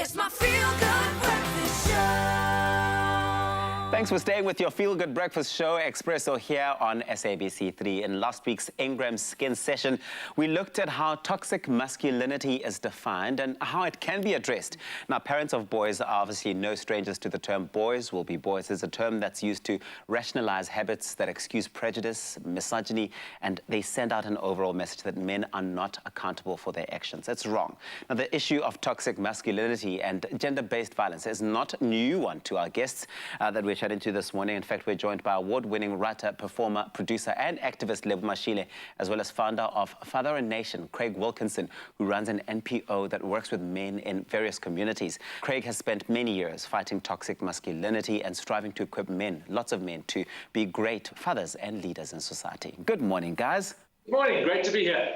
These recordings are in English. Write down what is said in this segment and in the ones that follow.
It's my feel-good breakfast show. Thanks for staying with your feel-good breakfast show, Expresso, here on SABC3. In last week's Ingram Skin session, we looked at how toxic masculinity is defined and how it can be addressed. Now, parents of boys are obviously no strangers to the term boys will be boys. It's a term that's used to rationalize habits that excuse prejudice, misogyny, and they send out an overall message that men are not accountable for their actions. That's wrong. Now, the issue of toxic masculinity and gender-based violence is not a new one to our guests that we're chatting to this morning. In fact, we're joined by award-winning writer, performer, producer, and activist Lebo Mashile, as well as founder of Father and Nation, Craig Wilkinson, who runs an NPO that works with men in various communities. Craig has spent many years fighting toxic masculinity and striving to equip men, lots of men, to be great fathers and leaders in society. Good morning, guys. Good morning. Great to be here.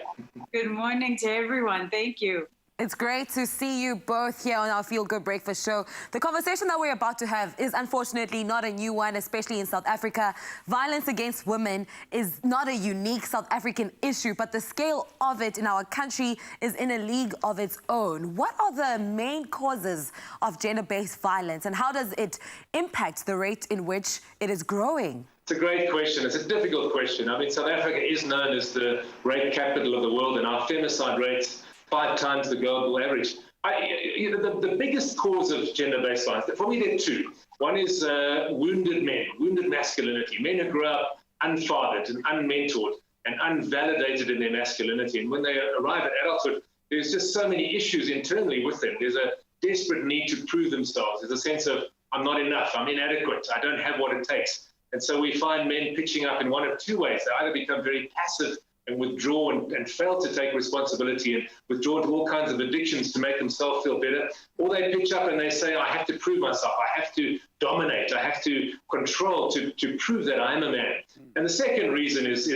Good morning to everyone. Thank you. It's great to see you both here on our Feel Good Breakfast show. The conversation that we're about to have is unfortunately not a new one, especially in South Africa. Violence against women is not a unique South African issue, but the scale of it in our country is in a league of its own. What are the main causes of gender-based violence, and how does it impact the rate in which it is growing? It's a great question. It's a difficult question. I mean, South Africa is known as the rape capital of the world, and our femicide rates 5 times the global average. The biggest cause of gender-based violence, for me, there are two. One is wounded men, wounded masculinity, men who grow up unfathered and unmentored and unvalidated in their masculinity. And when they arrive at adulthood, there's just so many issues internally with them. There's a desperate need to prove themselves. There's a sense of, I'm not enough, I'm inadequate, I don't have what it takes. And so we find men pitching up in one of two ways. They either become very passive and withdraw and fail to take responsibility and withdraw to all kinds of addictions to make themselves feel better, or they pitch up and they say, I have to prove myself, I have to dominate, I have to control to prove that I'm a man. And the second reason is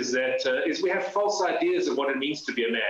we have false ideas of what it means to be a man.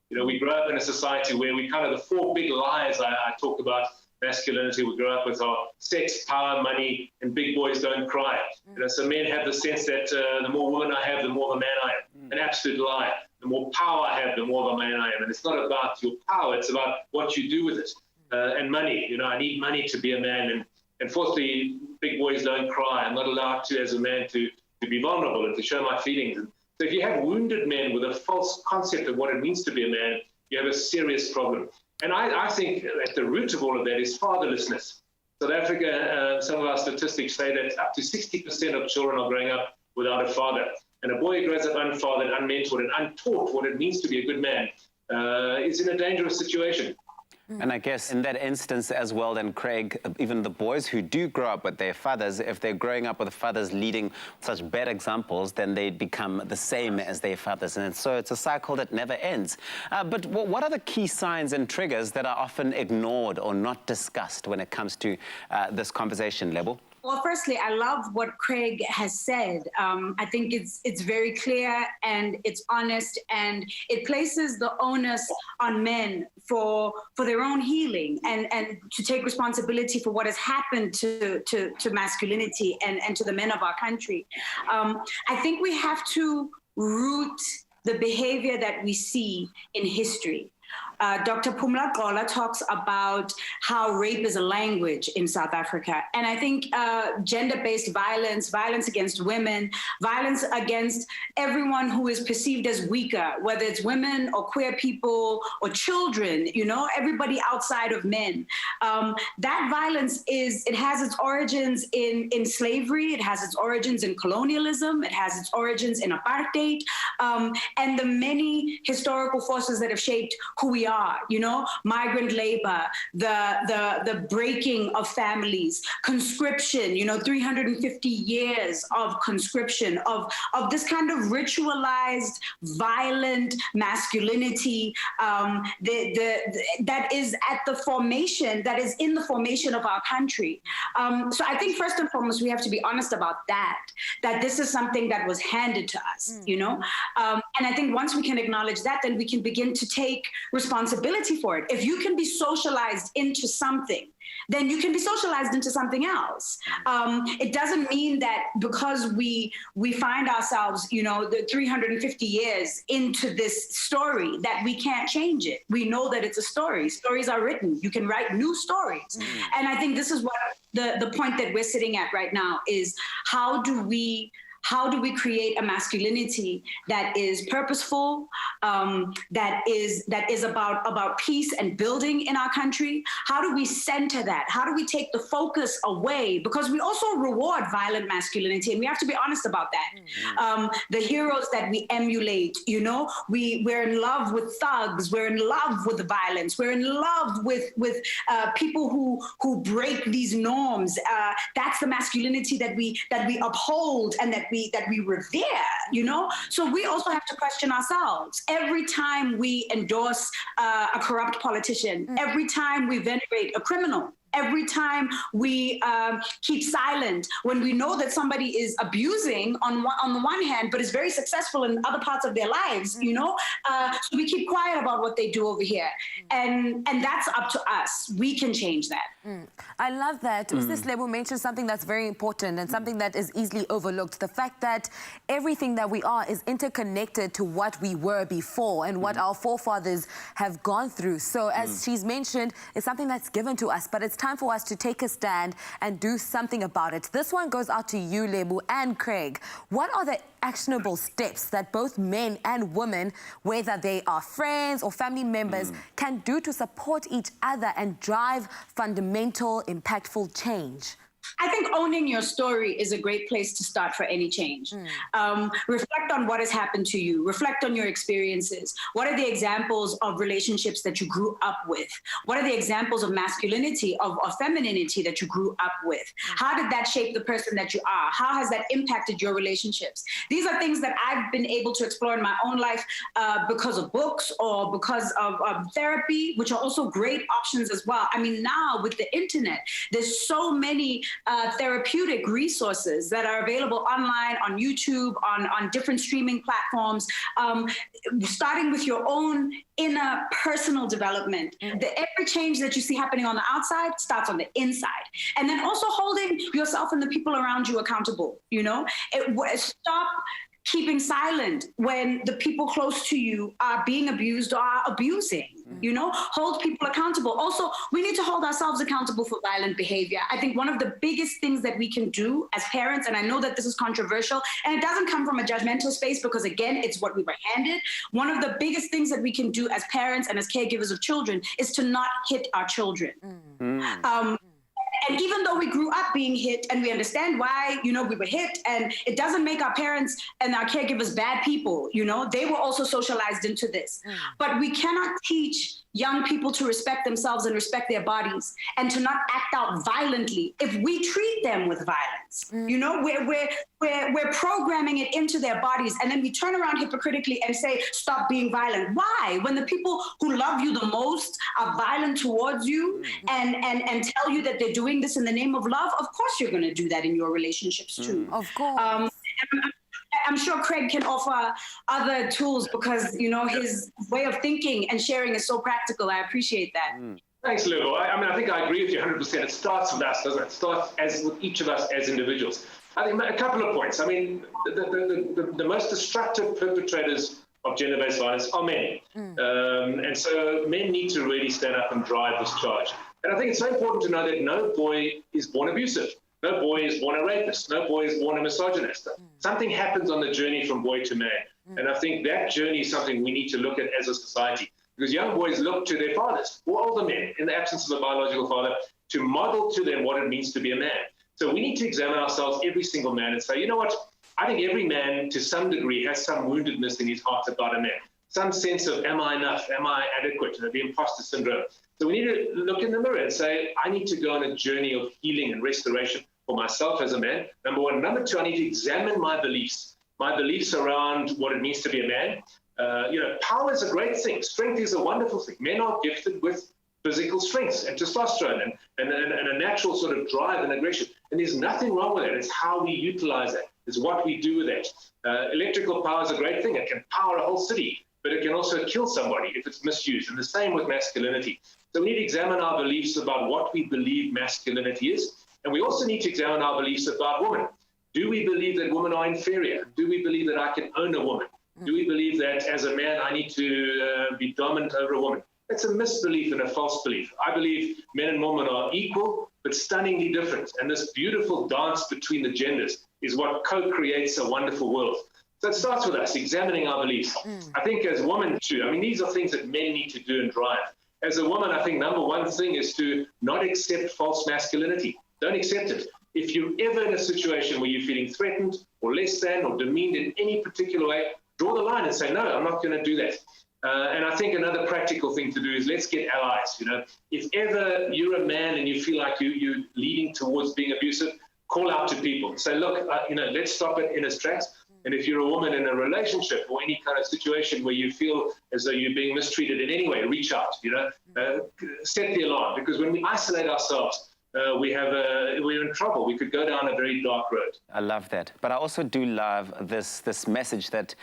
You know, we grow up in a society where we kind of the 4 big lies I talk about masculinity. We grow up with our sex, power, money, and big boys don't cry. You know, so men have the sense that the more women I have, the more of a man I am. An absolute lie. The more power I have, the more of a man I am. And it's not about your power, it's about what you do with it. And money, you know, I need money to be a man. And fourthly, big boys don't cry. I'm not allowed to, as a man, to be vulnerable and to show my feelings. And so if you have wounded men with a false concept of what it means to be a man, you have a serious problem. And I think at the root of all of that is fatherlessness. South Africa, some of our statistics say that up to 60% of children are growing up without a father. And a boy who grows up unfathered, unmentored, and untaught what it means to be a good man is in a dangerous situation. And I guess in that instance as well, then, Craig, even the boys who do grow up with their fathers, if they're growing up with fathers leading such bad examples, then they become the same as their fathers. And so it's a cycle that never ends. But what are the key signs and triggers that are often ignored or not discussed when it comes to this conversation, Lebo? Well, firstly, I love what Craig has said. I think it's very clear and it's honest, and it places the onus on men for their own healing and to take responsibility for what has happened to masculinity and to the men of our country. I think we have to root the behavior that we see in history. Dr. Pumla Gola talks about how rape is a language in South Africa. And I think gender-based violence, violence against women, violence against everyone who is perceived as weaker, whether it's women or queer people or children, you know, everybody outside of men. That violence it has its origins in slavery, it has its origins in colonialism, it has its origins in apartheid, and the many historical forces that have shaped who we are, you know, migrant labor, the breaking of families, conscription, you know, 350 years of conscription, of this kind of ritualized, violent masculinity that is at the formation, that is in the formation of our country. So I think first and foremost, we have to be honest about that this is something that was handed to us, you know, And I think once we can acknowledge that, then we can begin to take responsibility for it. If you can be socialized into something, then you can be socialized into something else. It doesn't mean that because we find ourselves, the 350 years into this story, that we can't change it. We know that it's a story. Stories are written. You can write new stories. And I think this is what the point that we're sitting at right now is, how do we create a masculinity that is purposeful, that is about peace and building in our country? How do we center that? How do we take the focus away? Because we also reward violent masculinity, and we have to be honest about that. The heroes that we emulate, we're in love with thugs. We're in love with the violence. We're in love with people who break these norms. That's the masculinity that we uphold and that we revere, So we also have to question ourselves. Every time we endorse a corrupt politician, every time we venerate a criminal, every time we keep silent when we know that somebody is abusing on the one hand, but is very successful in other parts of their lives, so we keep quiet about what they do over here. And that's up to us. We can change that. I love that. This Lebo mentioned something that's very important and something that is easily overlooked. The fact that everything that we are is interconnected to what we were before and what our forefathers have gone through. So as she's mentioned, it's something that's given to us, but it's time for us to take a stand and do something about it. This one goes out to you, Lebo, and Craig. What are the actionable steps that both men and women, whether they are friends or family members, can do to support each other and drive fundamental, impactful change? I think owning your story is a great place to start for any change. Reflect on what has happened to you. Reflect on your experiences. What are the examples of relationships that you grew up with? What are the examples of masculinity, of femininity that you grew up with? How did that shape the person that you are? How has that impacted your relationships? These are things that I've been able to explore in my own life because of books or because of therapy, which are also great options as well. I mean, now with the internet, there's so many therapeutic resources that are available online, on YouTube, on different streaming platforms, starting with your own inner personal development. Every change that you see happening on the outside starts on the inside. And then also holding yourself and the people around you accountable, stop keeping silent when the people close to you are being abused or are abusing, hold people accountable. Also, we need to hold ourselves accountable for violent behavior. I think one of the biggest things that we can do as parents, and I know that this is controversial, and it doesn't come from a judgmental space because, again, it's what we were handed. One of the biggest things that we can do as parents and as caregivers of children is to not hit our children. And even though we grew up being hit and we understand why, we were hit, and it doesn't make our parents and our caregivers bad people, they were also socialized into this. But we cannot teach young people to respect themselves and respect their bodies and to not act out violently if we treat them with violence. We're programming it into their bodies, and then we turn around hypocritically and say, stop being violent. Why? When the people who love you the most are violent towards you and tell you that they're doing this in the name of love, of course you're going to do that in your relationships too. Of course. I'm sure Craig can offer other tools because, his way of thinking and sharing is so practical. I appreciate that. Thanks, Lebo. I think I agree with you 100%. It starts with us, doesn't it? It starts with each of us as individuals. I think a couple of points. I mean, the most destructive perpetrators of gender-based violence are men. And so men need to really stand up and drive this charge. And I think it's so important to know that no boy is born abusive. No boy is born a rapist. No boy is born a misogynist. Something happens on the journey from boy to man. And I think that journey is something we need to look at as a society. Because young boys look to their fathers, or older men, in the absence of a biological father, to model to them what it means to be a man. So we need to examine ourselves, every single man, and say, you know what? I think every man, to some degree, has some woundedness in his heart about a man. Some sense of, am I enough? Am I adequate? The imposter syndrome. So we need to look in the mirror and say, I need to go on a journey of healing and restoration for myself as a man, number one. Number two, I need to examine my beliefs around what it means to be a man. Power is a great thing. Strength is a wonderful thing. Men are gifted with physical strength and testosterone and a natural sort of drive and aggression. And there's nothing wrong with it. It's how we utilize that. It's what we do with it. Electrical power is a great thing. It can power a whole city, but it can also kill somebody if it's misused. And the same with masculinity. So we need to examine our beliefs about what we believe masculinity is. And we also need to examine our beliefs about women. Do we believe that women are inferior? Do we believe that I can own a woman? Do we believe that as a man I need to be dominant over a woman? That's a misbelief and a false belief. I believe men and women are equal, but stunningly different. And this beautiful dance between the genders is what co-creates a wonderful world. So it starts with us examining our beliefs. I think as women too, I mean, these are things that men need to do and drive. As a woman, I think number one thing is to not accept false masculinity. Don't accept it. If you're ever in a situation where you're feeling threatened or less than or demeaned in any particular way, draw the line and say, no, I'm not going to do that. And I think another practical thing to do is let's get allies. You know, if ever you're a man and you feel like you're leading towards being abusive, call out to people. Say, look, let's stop it in its tracks. And if you're a woman in a relationship or any kind of situation where you feel as though you're being mistreated in any way, reach out. Set the alarm, because when we isolate ourselves, we're in trouble. We could go down a very dark road. I love that. But I also do love this message that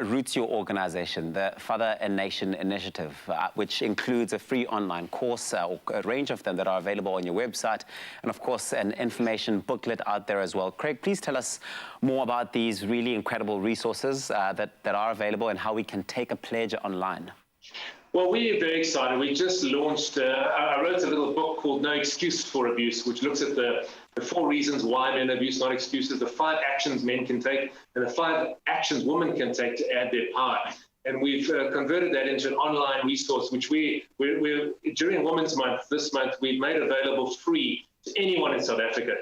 roots your organization, the Father and Nation Initiative, which includes a free online course, or a range of them that are available on your website, and of course an information booklet out there as well. Craig, please tell us more about these really incredible resources that are available and how we can take a pledge online. Well, we're very excited. We just launched, I wrote a little book called No Excuse for Abuse, which looks at the 4 reasons why men abuse, not excuses, the 5 actions men can take, and the 5 actions women can take to add their power. And we've converted that into an online resource, which we're during Women's Month this month, we've made available free to anyone in South Africa.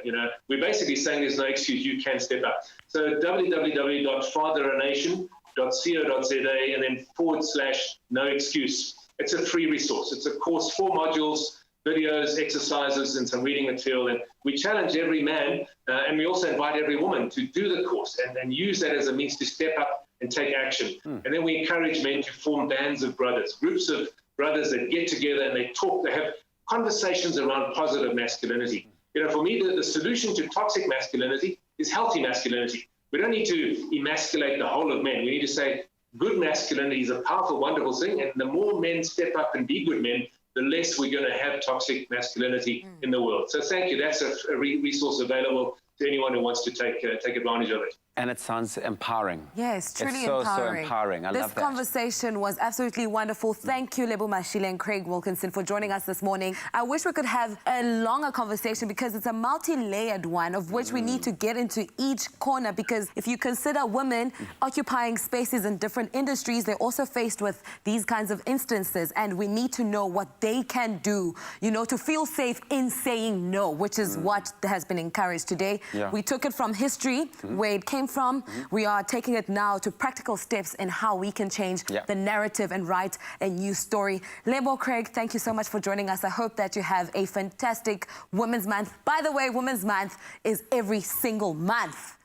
We're basically saying there's no excuse, you can step up. So www.fatheranation.co.za and then /no excuse. It's a free resource. It's a course, 4 modules, videos, exercises, and some reading material. And we challenge every man, and we also invite every woman to do the course and use that as a means to step up and take action. And then we encourage men to form bands of brothers, groups of brothers that get together and they talk, they have conversations around positive masculinity. For me, the solution to toxic masculinity is healthy masculinity. We don't need to emasculate the whole of men. We need to say good masculinity is a powerful, wonderful thing. And the more men step up and be good men, the less we're going to have toxic masculinity in the world. So thank you. That's a resource available to anyone who wants to take advantage of it. And it sounds empowering. Yes, truly it's so empowering. I love that. This conversation was absolutely wonderful. Thank you, Lebo Mashile and Craig Wilkinson, for joining us this morning. I wish we could have a longer conversation because it's a multi-layered one of which we need to get into each corner, because if you consider women occupying spaces in different industries, they're also faced with these kinds of instances, and we need to know what they can do, to feel safe in saying no, which is what has been encouraged today. Yeah. We took it from history, where it came from. We are taking it now to practical steps in how we can change the narrative and write a new story. Lebo, Craig, thank you so much for joining us. I hope that you have a fantastic Women's Month. By the way, Women's Month is every single month.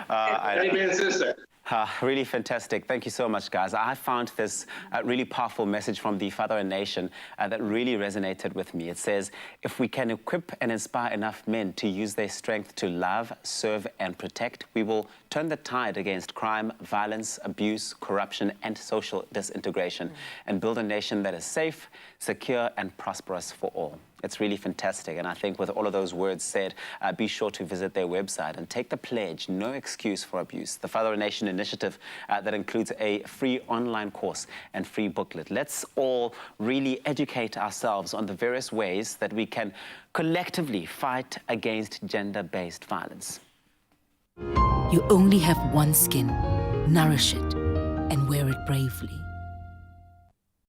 Amen, sister. Really fantastic. Thank you so much, guys. I found this really powerful message from the Father and Nation that really resonated with me. It says, if we can equip and inspire enough men to use their strength to love, serve, and protect, we will turn the tide against crime, violence, abuse, corruption, and social disintegration, and build a nation that is safe, secure, and prosperous for all. It's really fantastic. And I think with all of those words said, be sure to visit their website and take the pledge, No Excuse for Abuse, the Father and Nation Initiative that includes a free online course and free booklet. Let's all really educate ourselves on the various ways that we can collectively fight against gender-based violence. You only have one skin. Nourish it and wear it bravely.